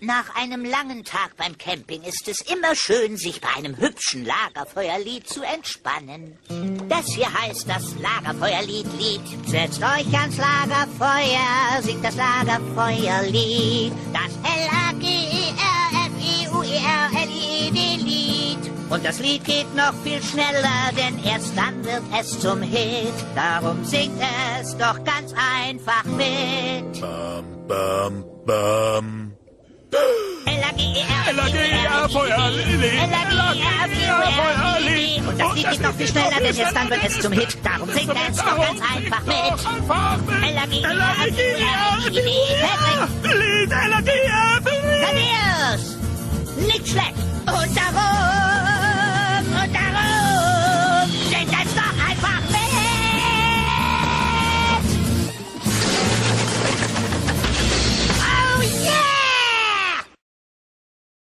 Nach einem langen Tag beim Camping ist es immer schön, sich bei einem hübschen Lagerfeuerlied zu entspannen. Das hier heißt das Lagerfeuerlied. Setzt euch ans Lagerfeuer, singt das Lagerfeuerlied. Das Lagerfeuerlied. Und das Lied geht noch viel schneller, denn erst dann wird es zum Hit. Darum singt es doch ganz einfach mit. Bam, bam, bam. L-A-G-E-R-Feuerlied. Und das Lied geht noch viel schneller, denn erst dann wird es zum Hit. Darum singt es doch ganz einfach mit. L-A-G-E-R-Feuerlied.